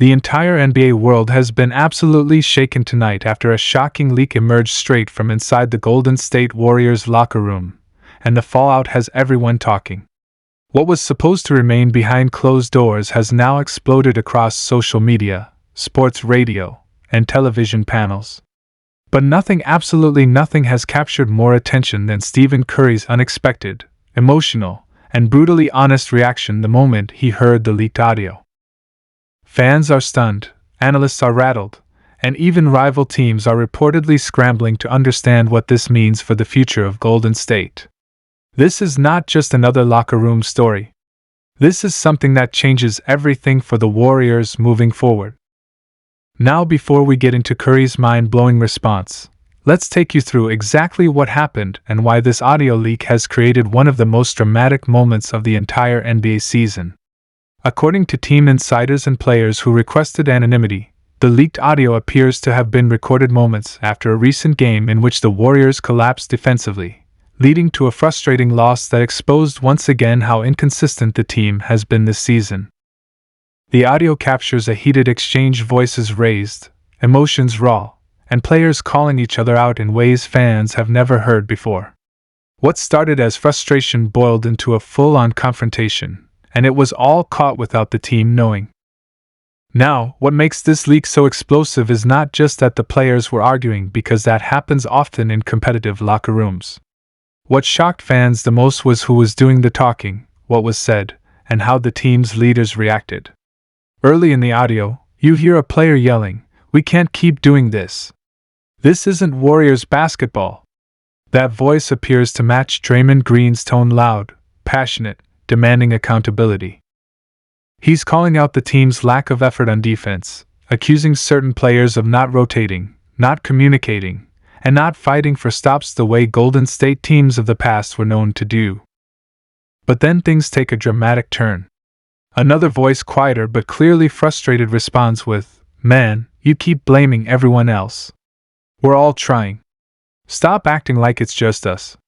The entire NBA world has been absolutely shaken tonight after a shocking leak emerged straight from inside the Golden State Warriors locker room, and the fallout has everyone talking. What was supposed to remain behind closed doors has now exploded across social media, sports radio, and television panels. But nothing, absolutely nothing, has captured more attention than Stephen Curry's unexpected, emotional, and brutally honest reaction the moment he heard the leaked audio. Fans are stunned, analysts are rattled, and even rival teams are reportedly scrambling to understand what this means for the future of Golden State. This is not just another locker room story. This is something that changes everything for the Warriors moving forward. Now, before we get into Curry's mind-blowing response, let's take you through exactly what happened and why this audio leak has created one of the most dramatic moments of the entire NBA season. According to team insiders and players who requested anonymity, the leaked audio appears to have been recorded moments after a recent game in which the Warriors collapsed defensively, leading to a frustrating loss that exposed once again how inconsistent the team has been this season. The audio captures a heated exchange, voices raised, emotions raw, and players calling each other out in ways fans have never heard before. What started as frustration boiled into a full-on confrontation, and it was all caught without the team knowing. Now, what makes this leak so explosive is not just that the players were arguing, because that happens often in competitive locker rooms. What shocked fans the most was who was doing the talking, what was said, and how the team's leaders reacted. Early in the audio, you hear a player yelling, "We can't keep doing this. This isn't Warriors basketball." That voice appears to match Draymond Green's tone, loud, passionate, demanding accountability. He's calling out the team's lack of effort on defense, accusing certain players of not rotating, not communicating, and not fighting for stops the way Golden State teams of the past were known to do. But then things take a dramatic turn. Another voice, quieter but clearly frustrated, responds with, "Man, you keep blaming everyone else. We're all trying. Stop acting like it's just us."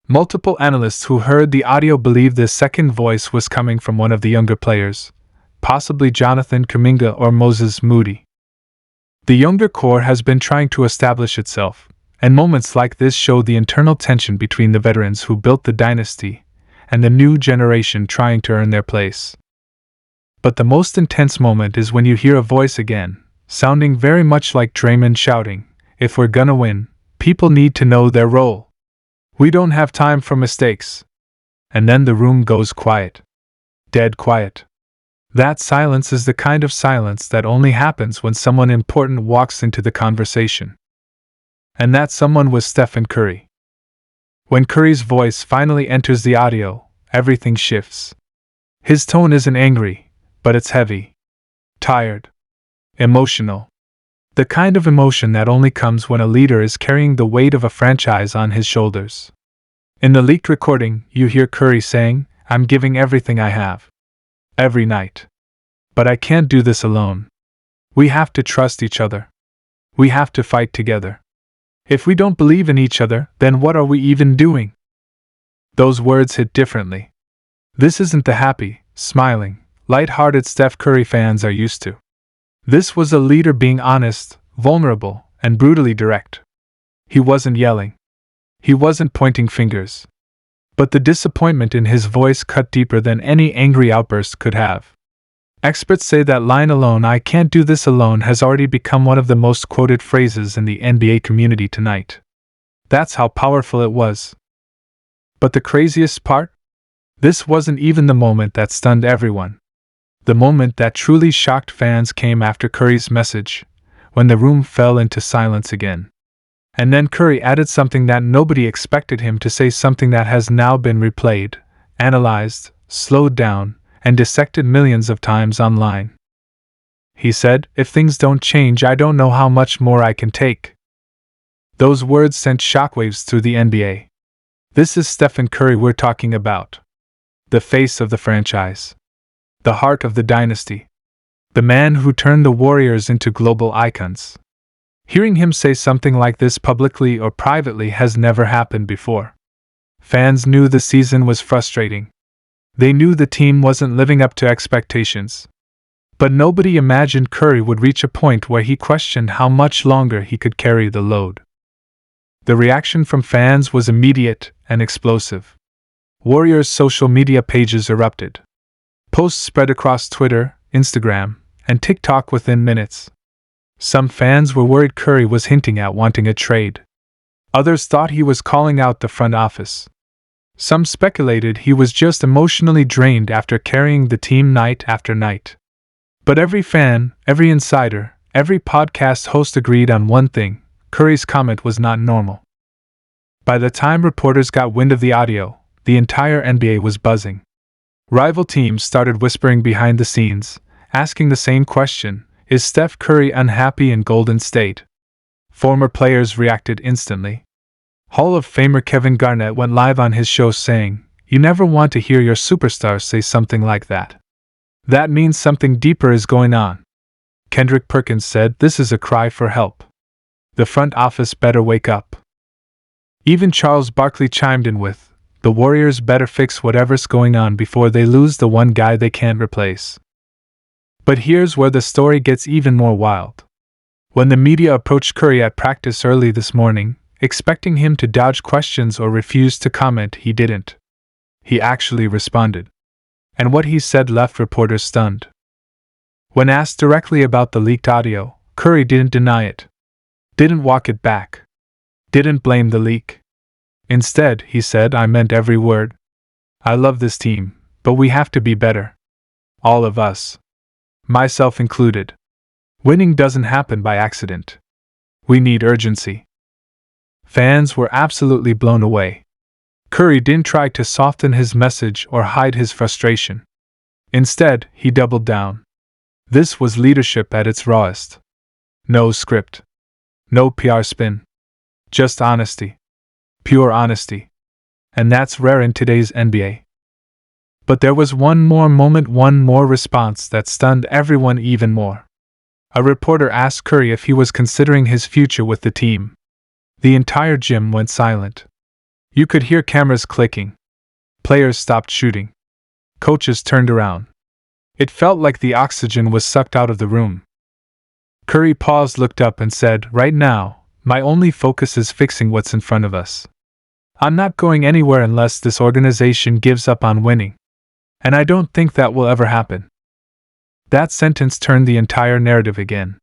Multiple analysts who heard the audio believe this second voice was coming from one of the younger players, possibly Jonathan Kuminga or Moses Moody. The younger core has been trying to establish itself, and moments like this show the internal tension between the veterans who built the dynasty and the new generation trying to earn their place. But the most intense moment is when you hear a voice again, sounding very much like Draymond, shouting, "If we're gonna win, people need to know their role. We don't have time for mistakes." And then the room goes quiet. Dead quiet. That silence is the kind of silence that only happens when someone important walks into the conversation. And that someone was Stephen Curry. When Curry's voice finally enters the audio, everything shifts. His tone isn't angry, but it's heavy, tired, emotional. The kind of emotion that only comes when a leader is carrying the weight of a franchise on his shoulders. In the leaked recording, you hear Curry saying, "I'm giving everything I have. Every night. But I can't do this alone. We have to trust each other. We have to fight together. If we don't believe in each other, then what are we even doing?" Those words hit differently. This isn't the happy, smiling, light-hearted Steph Curry fans are used to. This was a leader being honest, vulnerable, and brutally direct. He wasn't yelling. He wasn't pointing fingers. But the disappointment in his voice cut deeper than any angry outburst could have. Experts say that line alone, "I can't do this alone," has already become one of the most quoted phrases in the NBA community tonight. That's how powerful it was. But the craziest part? This wasn't even the moment that stunned everyone. The moment that truly shocked fans came after Curry's message, when the room fell into silence again. And then Curry added something that nobody expected him to say, something that has now been replayed, analyzed, slowed down, and dissected millions of times online. He said, "If things don't change, I don't know how much more I can take." Those words sent shockwaves through the NBA. This is Stephen Curry we're talking about. The face of the franchise. The heart of the dynasty. The man who turned the Warriors into global icons. Hearing him say something like this publicly or privately has never happened before. Fans knew the season was frustrating. They knew the team wasn't living up to expectations. But nobody imagined Curry would reach a point where he questioned how much longer he could carry the load. The reaction from fans was immediate and explosive. Warriors' social media pages erupted. Posts spread across Twitter, Instagram, and TikTok within minutes. Some fans were worried Curry was hinting at wanting a trade. Others thought he was calling out the front office. Some speculated he was just emotionally drained after carrying the team night after night. But every fan, every insider, every podcast host agreed on one thing: Curry's comment was not normal. By the time reporters got wind of the audio, the entire NBA was buzzing. Rival teams started whispering behind the scenes, asking the same question: is Steph Curry unhappy in Golden State? Former players reacted instantly. Hall of Famer Kevin Garnett went live on his show saying, "You never want to hear your superstar say something like that. That means something deeper is going on." Kendrick Perkins said, "This is a cry for help. The front office better wake up." Even Charles Barkley chimed in with, "The Warriors better fix whatever's going on before they lose the one guy they can't replace." But here's where the story gets even more wild. When the media approached Curry at practice early this morning, expecting him to dodge questions or refuse to comment, he didn't. He actually responded. And what he said left reporters stunned. When asked directly about the leaked audio, Curry didn't deny it. Didn't walk it back. Didn't blame the leak. Instead, he said, "I meant every word. I love this team, but we have to be better. All of us. Myself included. Winning doesn't happen by accident. We need urgency." Fans were absolutely blown away. Curry didn't try to soften his message or hide his frustration. Instead, he doubled down. This was leadership at its rawest. No script. No PR spin. Just honesty. Pure honesty. And that's rare in today's NBA. But there was one more moment, one more response that stunned everyone even more. A reporter asked Curry if he was considering his future with the team. The entire gym went silent. You could hear cameras clicking. Players stopped shooting. Coaches turned around. It felt like the oxygen was sucked out of the room. Curry paused, looked up, and said, "Right now, my only focus is fixing what's in front of us. I'm not going anywhere unless this organization gives up on winning. And I don't think that will ever happen." That sentence turned the entire narrative again.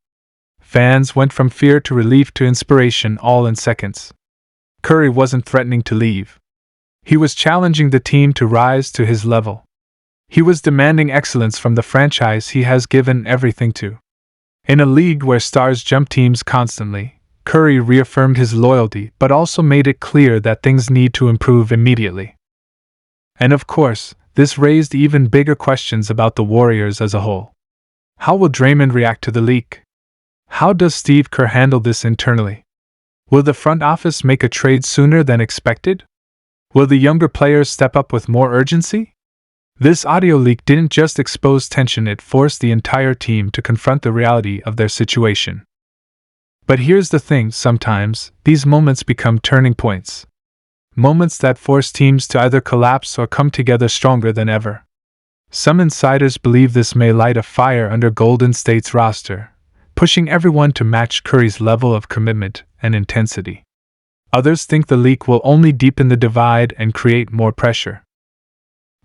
Fans went from fear to relief to inspiration all in seconds. Curry wasn't threatening to leave. He was challenging the team to rise to his level. He was demanding excellence from the franchise he has given everything to. In a league where stars jump teams constantly, Curry reaffirmed his loyalty but also made it clear that things need to improve immediately. And of course, this raised even bigger questions about the Warriors as a whole. How will Draymond react to the leak? How does Steve Kerr handle this internally? Will the front office make a trade sooner than expected? Will the younger players step up with more urgency? This audio leak didn't just expose tension, it forced the entire team to confront the reality of their situation. But here's the thing, sometimes, these moments become turning points. Moments that force teams to either collapse or come together stronger than ever. Some insiders believe this may light a fire under Golden State's roster, pushing everyone to match Curry's level of commitment and intensity. Others think the leak will only deepen the divide and create more pressure.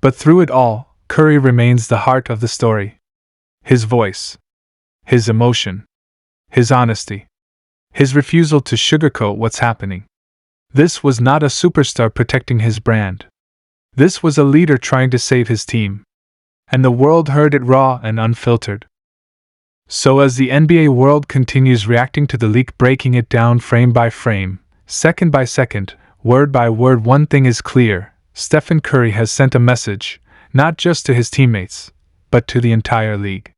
But through it all, Curry remains the heart of the story. His voice. His emotion. His honesty. His refusal to sugarcoat what's happening. This was not a superstar protecting his brand. This was a leader trying to save his team. And the world heard it raw and unfiltered. So as the NBA world continues reacting to the leak, breaking it down frame by frame, second by second, word by word, one thing is clear: Stephen Curry has sent a message, not just to his teammates, but to the entire league.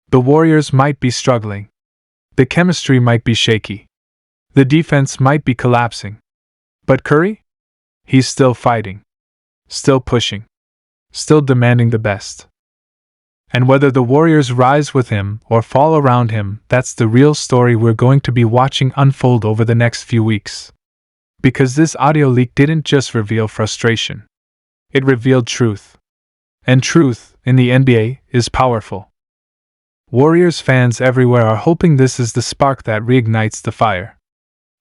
The Warriors might be struggling. The chemistry might be shaky. The defense might be collapsing. But Curry? He's still fighting. Still pushing. Still demanding the best. And whether the Warriors rise with him or fall around him, that's the real story we're going to be watching unfold over the next few weeks. Because this audio leak didn't just reveal frustration. It revealed truth. And truth, in the NBA, is powerful. Warriors fans everywhere are hoping this is the spark that reignites the fire.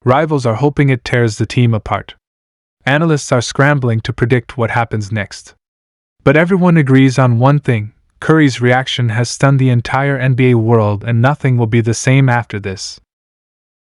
Rivals are hoping it tears the team apart. Analysts are scrambling to predict what happens next. But everyone agrees on one thing: Curry's reaction has stunned the entire NBA world and nothing will be the same after this.